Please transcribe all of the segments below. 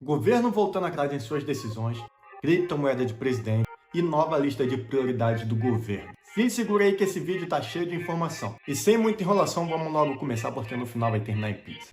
Governo voltando atrás em suas decisões, criptomoeda de presidente e nova lista de prioridades do governo. Se segura aí que esse vídeo tá cheio de informação. E sem muita enrolação, vamos logo começar porque no final vai terminar em pizza.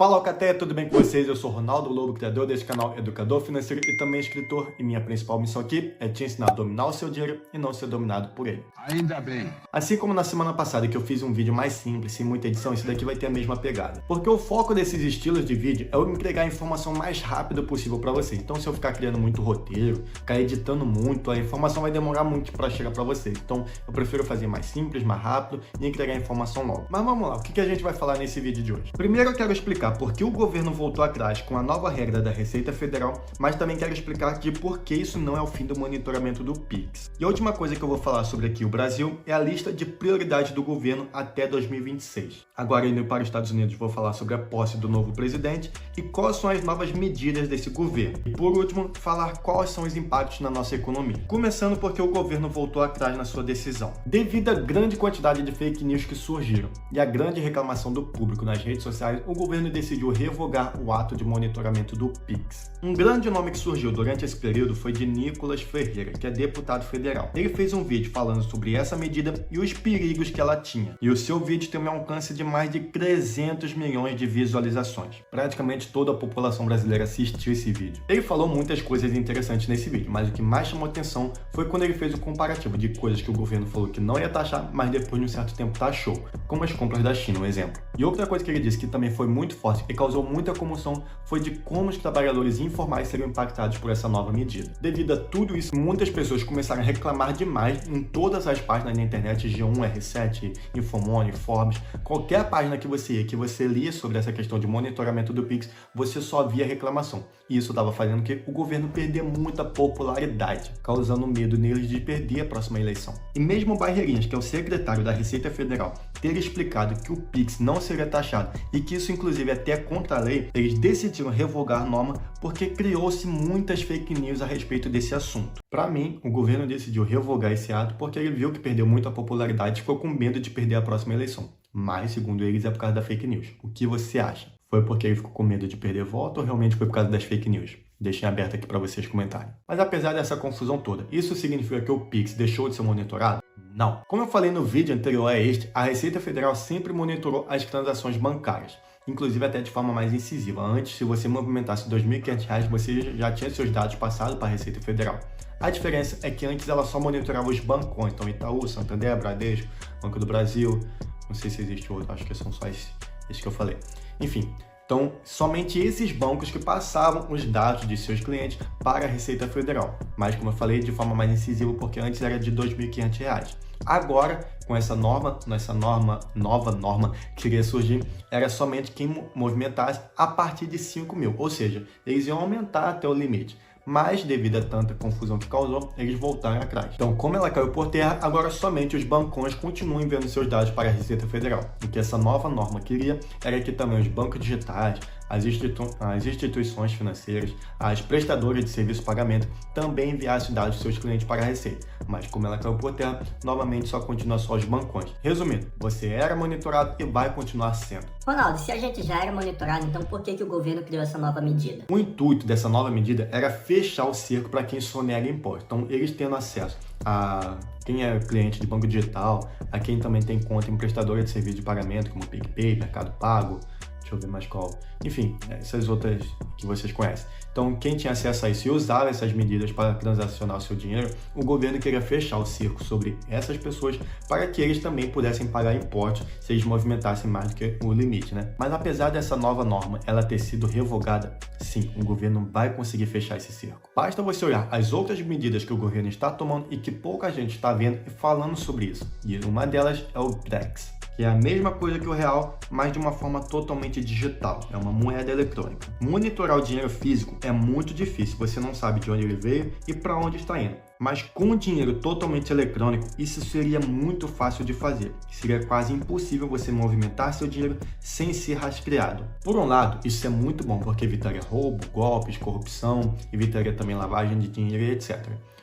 Fala Alcateia, tudo bem com vocês? Eu sou Ronaldo Lobo, criador desse canal Educador Financeiro e também escritor. E minha principal missão aqui é te ensinar a dominar o seu dinheiro e não ser dominado por ele. Ainda bem. Assim como na semana passada que eu fiz um vídeo mais simples, sem muita edição, esse daqui vai ter a mesma pegada. Porque o foco desses estilos de vídeo é eu entregar a informação mais rápido possível para vocês. Então se eu ficar criando muito roteiro, ficar editando muito, a informação vai demorar muito para chegar para vocês. Então eu prefiro fazer mais simples, mais rápido e entregar a informação logo. Mas vamos lá, o que a gente vai falar nesse vídeo de hoje? Primeiro eu quero explicar por que o governo voltou atrás com a nova regra da Receita Federal, mas também quero explicar de por que isso não é o fim do monitoramento do Pix. E a última coisa que eu vou falar sobre aqui o Brasil é a lista de prioridades do governo até 2026. Agora indo para os Estados Unidos vou falar sobre a posse do novo presidente e quais são as novas medidas desse governo. E por último, falar quais são os impactos na nossa economia. Começando porque o governo voltou atrás na sua decisão. Devido à grande quantidade de fake news que surgiram e à grande reclamação do público nas redes sociais, o governo decidiu revogar o ato de monitoramento do Pix. Um grande nome que surgiu durante esse período foi de Nicolas Ferreira, que é deputado federal. Ele fez um vídeo falando sobre essa medida e os perigos que ela tinha. E o seu vídeo tem um alcance de mais de 300 milhões de visualizações. Praticamente toda a população brasileira assistiu esse vídeo. Ele falou muitas coisas interessantes nesse vídeo, mas o que mais chamou atenção foi quando ele fez o comparativo de coisas que o governo falou que não ia taxar, mas depois de um certo tempo taxou, como as compras da China, um exemplo. E outra coisa que ele disse que também foi muito forte e causou muita comoção foi de como os trabalhadores informais seriam impactados por essa nova medida. Devido a tudo isso, muitas pessoas começaram a reclamar demais em todas as páginas da internet, G1, R7, Infomoney, Forbes, qualquer página que você ia, que você lia sobre essa questão de monitoramento do Pix, você só via reclamação. E isso estava fazendo que o governo perder muita popularidade, causando medo neles de perder a próxima eleição. E mesmo o Barreirinhas, que é o secretário da Receita Federal, ter explicado que o Pix não seria taxado e que isso inclusive até contra a lei, eles decidiram revogar a norma porque criou-se muitas fake news a respeito desse assunto. Para mim, o governo decidiu revogar esse ato porque ele viu que perdeu muita popularidade e ficou com medo de perder a próxima eleição. Mas, segundo eles, é por causa da fake news. O que você acha? Foi porque ele ficou com medo de perder voto ou realmente foi por causa das fake news? Deixem aberto aqui para vocês comentarem. Mas apesar dessa confusão toda, isso significa que o Pix deixou de ser monitorado? Não. Como eu falei no vídeo anterior a este, a Receita Federal sempre monitorou as transações bancárias, inclusive até de forma mais incisiva. Antes, se você movimentasse R$ 2.500, você já tinha seus dados passados para a Receita Federal. A diferença é que antes ela só monitorava os bancões, então Itaú, Santander, Bradesco, Banco do Brasil, não sei se existe outro, acho que são só esses que eu falei. Enfim, então somente esses bancos que passavam os dados de seus clientes para a Receita Federal. Mas como eu falei, de forma mais incisiva, porque antes era de R$ 2.500. Agora, com essa nova norma que iria surgir, era somente quem movimentasse a partir de 5 mil, ou seja, eles iam aumentar até o limite. Mas, devido a tanta confusão que causou, eles voltaram atrás. Então, como ela caiu por terra, agora somente os bancões continuam enviando seus dados para a Receita Federal. O que essa nova norma queria era que também os bancos digitais, as instituições financeiras, as prestadoras de serviço de pagamento também enviassem dados de seus clientes para a Receita. Mas como ela caiu por terra, novamente só continua só os bancões. Resumindo, você era monitorado e vai continuar sendo. Ronaldo, se a gente já era monitorado, então por que o governo criou essa nova medida? O intuito dessa nova medida era fechar o cerco para quem sonega imposto. Então, eles tendo acesso a quem é cliente de banco digital, a quem também tem conta em prestadora de serviço de pagamento, como PicPay, Mercado Pago, deixa eu ver mais qual. Enfim, essas outras que vocês conhecem. Então, quem tinha acesso a isso e usava essas medidas para transacionar o seu dinheiro, o governo queria fechar o cerco sobre essas pessoas para que eles também pudessem pagar impostos se eles movimentassem mais do que o limite, né? Mas apesar dessa nova norma ela ter sido revogada, sim, o governo vai conseguir fechar esse cerco. Basta você olhar as outras medidas que o governo está tomando e que pouca gente está vendo e falando sobre isso. E uma delas é o PREX, que é a mesma coisa que o real, mas de uma forma totalmente digital. É uma moeda eletrônica. Monitorar o dinheiro físico é muito difícil, você não sabe de onde ele veio e para onde está indo. Mas com o dinheiro totalmente eletrônico, isso seria muito fácil de fazer. Seria quase impossível você movimentar seu dinheiro sem ser rastreado. Por um lado, isso é muito bom, porque evitaria roubo, golpes, corrupção, evitaria também lavagem de dinheiro e etc.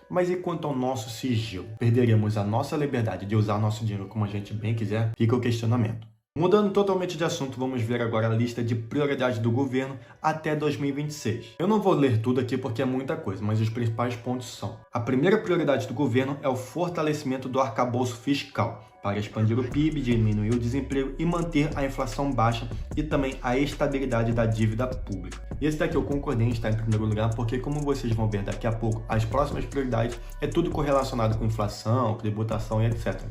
Mas e quanto ao nosso sigilo? Perderíamos a nossa liberdade de usar nosso dinheiro como a gente bem quiser? Fica o questionamento. Mudando totalmente de assunto, vamos ver agora a lista de prioridades do governo até 2026. Eu não vou ler tudo aqui porque é muita coisa, mas os principais pontos são: a primeira prioridade do governo é o fortalecimento do arcabouço fiscal, para expandir o PIB, diminuir o desemprego e manter a inflação baixa e também a estabilidade da dívida pública. E esse daqui eu concordei em estar em primeiro lugar porque, como vocês vão ver daqui a pouco, as próximas prioridades é tudo correlacionado com inflação, tributação e etc.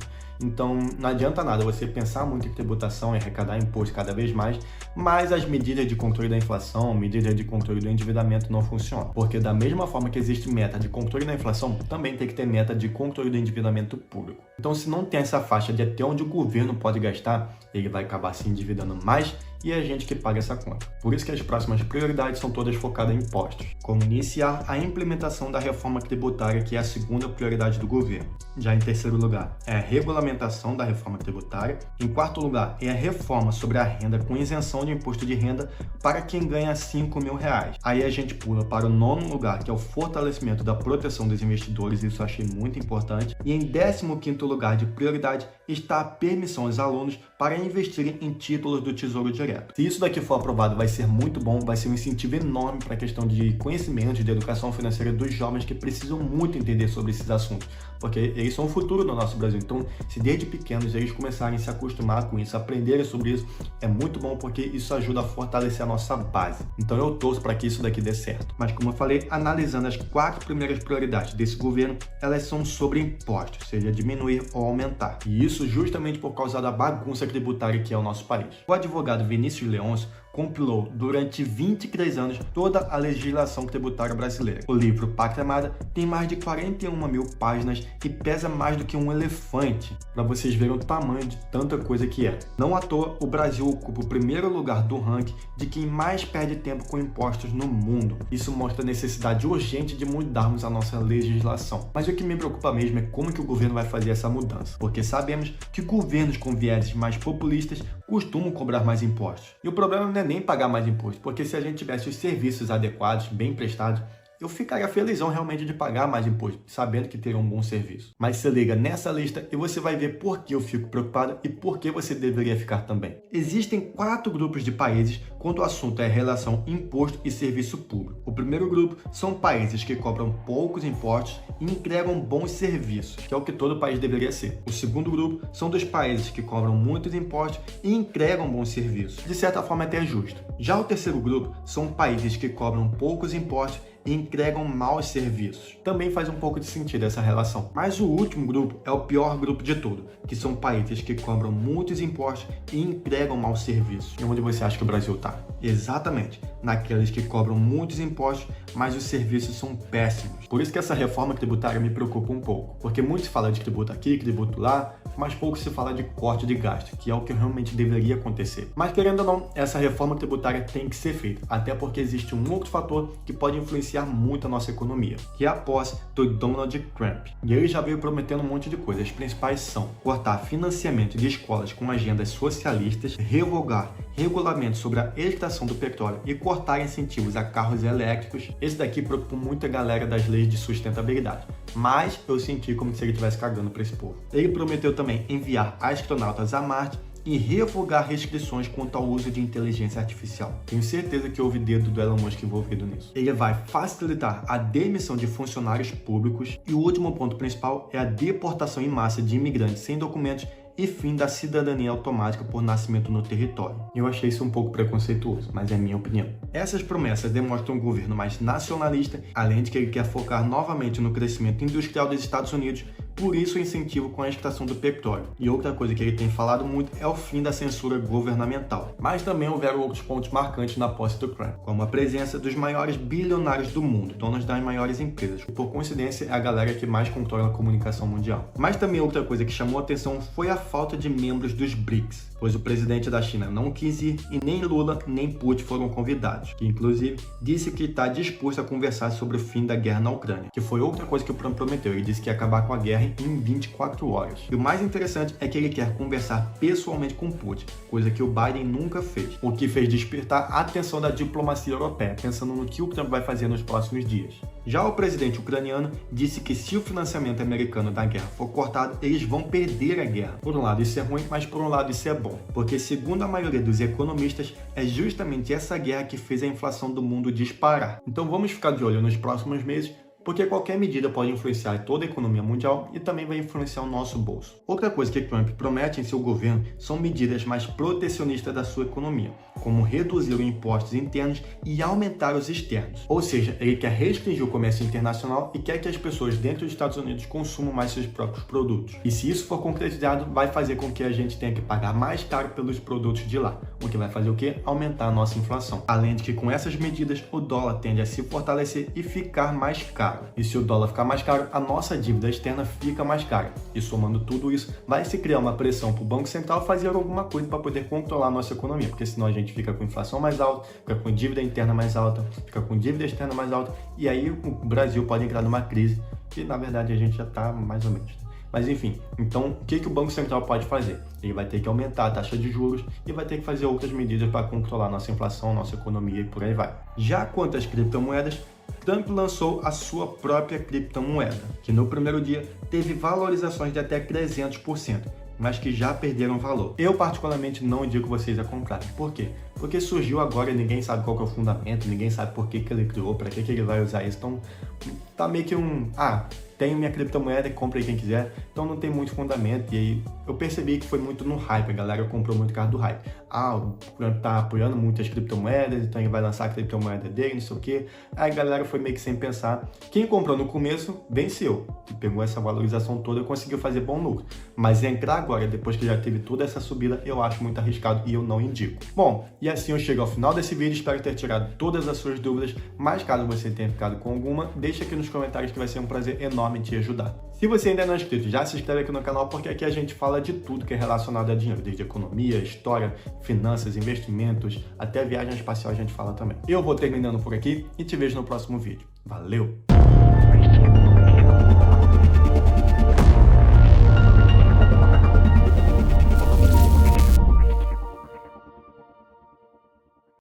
Então, não adianta nada você pensar muito em tributação e arrecadar imposto cada vez mais, mas as medidas de controle da inflação, medidas de controle do endividamento não funcionam. Porque da mesma forma que existe meta de controle da inflação, também tem que ter meta de controle do endividamento público. Então, se não tem essa faixa de até onde o governo pode gastar, ele vai acabar se endividando mais e é a gente que paga essa conta. Por isso que as próximas prioridades são todas focadas em impostos, como iniciar a implementação da reforma tributária, que é a segunda prioridade do governo. Já em terceiro lugar, é a regulamentação da reforma tributária. Em quarto lugar, é a reforma sobre a renda com isenção de imposto de renda para quem ganha R$5.000. Aí a gente pula para o nono lugar, que é o fortalecimento da proteção dos investidores, isso eu achei muito importante. E em 15º lugar de prioridade está a permissão aos alunos para investirem em títulos do Tesouro Direto. Se isso daqui for aprovado, vai ser muito bom, vai ser um incentivo enorme para a questão de conhecimento, de educação financeira dos jovens que precisam muito entender sobre esses assuntos, porque eles são o futuro do nosso Brasil. Então, se desde pequenos eles começarem a se acostumar com isso, aprenderem sobre isso, é muito bom porque isso ajuda a fortalecer a nossa base. Então, eu torço para que isso daqui dê certo. Mas, como eu falei, analisando as 4 primeiras prioridades desse governo, elas são sobre impostos, seja diminuir ou aumentar. E isso justamente por causa da bagunça tributária que é o nosso país. O advogado Vinícius Leôncio compilou durante 23 anos toda a legislação tributária brasileira. O livro Pátria Amada tem mais de 41.000 páginas e pesa mais do que um elefante, para vocês verem o tamanho de tanta coisa que é. Não à toa, o Brasil ocupa o primeiro lugar do ranking de quem mais perde tempo com impostos no mundo. Isso mostra a necessidade urgente de mudarmos a nossa legislação. Mas o que me preocupa mesmo é como que o governo vai fazer essa mudança, porque sabemos que governos com vieses mais populistas costumam cobrar mais impostos. E o problema não é nem pagar mais imposto, porque se a gente tivesse os serviços adequados, bem prestados, eu ficaria felizão realmente de pagar mais imposto, sabendo que teria um bom serviço. Mas se liga nessa lista e você vai ver por que eu fico preocupado e por que você deveria ficar também. Existem 4 grupos de países quando o assunto é relação imposto e serviço público. O primeiro grupo são países que cobram poucos impostos e entregam bons serviços, que é o que todo país deveria ser. O segundo grupo são dos países que cobram muitos impostos e entregam bons serviços. De certa forma até é justo. Já o terceiro grupo são países que cobram poucos impostos e entregam maus serviços. Também faz um pouco de sentido essa relação. Mas o último grupo é o pior grupo de tudo, que são países que cobram muitos impostos e entregam maus serviços. E onde você acha que o Brasil está? Exatamente, naqueles que cobram muitos impostos, mas os serviços são péssimos. Por isso que essa reforma tributária me preocupa um pouco, porque muito se fala de tributo aqui, tributo lá, mas pouco se fala de corte de gasto, que é o que realmente deveria acontecer. Mas querendo ou não, essa reforma tributária tem que ser feita, até porque existe um outro fator que pode influenciar muito a nossa economia, que é a posse do Donald Trump. E ele já veio prometendo um monte de coisas. As principais são cortar financiamento de escolas com agendas socialistas, revogar regulamentos sobre a extração do petróleo e cortar incentivos a carros elétricos. Esse daqui preocupa muito a galera das leis de sustentabilidade, mas eu senti como se ele estivesse cagando para esse povo. Ele prometeu também enviar astronautas a Marte e revogar restrições quanto ao uso de inteligência artificial. Tenho certeza que houve dedo do Elon Musk envolvido nisso. Ele vai facilitar a demissão de funcionários públicos e o último ponto principal é a deportação em massa de imigrantes sem documentos e fim da cidadania automática por nascimento no território. Eu achei isso um pouco preconceituoso, mas é minha opinião. Essas promessas demonstram um governo mais nacionalista, além de que ele quer focar novamente no crescimento industrial dos Estados Unidos, Por isso o incentivo com a extração do petróleo. E outra coisa que ele tem falado muito é o fim da censura governamental. Mas também houveram outros pontos marcantes na posse do Trump, como a presença dos maiores bilionários do mundo, donos das maiores empresas, que por coincidência é a galera que mais controla a comunicação mundial. Mas também outra coisa que chamou a atenção foi a falta de membros dos BRICS, pois o presidente da China não quis ir e nem Lula nem Putin foram convidados, que inclusive disse que está disposto a conversar sobre o fim da guerra na Ucrânia, que foi outra coisa que o Trump prometeu. Ele disse que ia acabar com a guerra em 24 horas. E o mais interessante é que ele quer conversar pessoalmente com Putin, coisa que o Biden nunca fez, o que fez despertar a atenção da diplomacia europeia, pensando no que o Trump vai fazer nos próximos dias. Já o presidente ucraniano disse que se o financiamento americano da guerra for cortado, eles vão perder a guerra. Por um lado isso é ruim, mas por um lado isso é bom, porque segundo a maioria dos economistas, é justamente essa guerra que fez a inflação do mundo disparar. Então vamos ficar de olho nos próximos meses, porque qualquer medida pode influenciar toda a economia mundial e também vai influenciar o nosso bolso. Outra coisa que Trump promete em seu governo são medidas mais protecionistas da sua economia, como reduzir os impostos internos e aumentar os externos. Ou seja, ele quer restringir o comércio internacional e quer que as pessoas dentro dos Estados Unidos consumam mais seus próprios produtos. E se isso for concretizado, vai fazer com que a gente tenha que pagar mais caro pelos produtos de lá, o que vai fazer o quê? Aumentar a nossa inflação. Além de que com essas medidas, o dólar tende a se fortalecer e ficar mais caro. E se o dólar ficar mais caro, a nossa dívida externa fica mais cara. E somando tudo isso, vai se criar uma pressão para o Banco Central fazer alguma coisa para poder controlar a nossa economia, porque senão a gente fica com inflação mais alta, fica com dívida interna mais alta, fica com dívida externa mais alta, e aí o Brasil pode entrar numa crise, que na verdade a gente já está mais ou menos. Mas enfim, então o que o Banco Central pode fazer? Ele vai ter que aumentar a taxa de juros e vai ter que fazer outras medidas para controlar nossa inflação, nossa economia e por aí vai. Já quanto às criptomoedas, Trump lançou a sua própria criptomoeda, que no primeiro dia teve valorizações de até 300%, mas que já perderam valor. Eu particularmente não indico vocês a comprarem. Por quê? Porque surgiu agora e ninguém sabe qual que é o fundamento, ninguém sabe por que ele criou, para que ele vai usar isso. Então tá meio que tenho minha criptomoeda, compre aí quem quiser, então não tem muito fundamento. E aí eu percebi que foi muito no hype, a galera comprou muito por causa do hype. O Trump tá apoiando muito as criptomoedas, então ele vai lançar a criptomoeda dele, não sei o que. Aí a galera foi meio que sem pensar. Quem comprou no começo, venceu, pegou essa valorização toda e conseguiu fazer bom lucro. Mas entrar agora, depois que já teve toda essa subida, eu acho muito arriscado e eu não indico. Bom, e assim eu chego ao final desse vídeo, espero ter tirado todas as suas dúvidas, mas caso você tenha ficado com alguma, deixa aqui nos comentários que vai ser um prazer enorme te ajudar. Se você ainda não é inscrito, já se inscreve aqui no canal, porque aqui a gente fala de tudo que é relacionado a dinheiro, desde economia, história, finanças, investimentos, até viagem espacial a gente fala também. Eu vou terminando por aqui e te vejo no próximo vídeo. Valeu!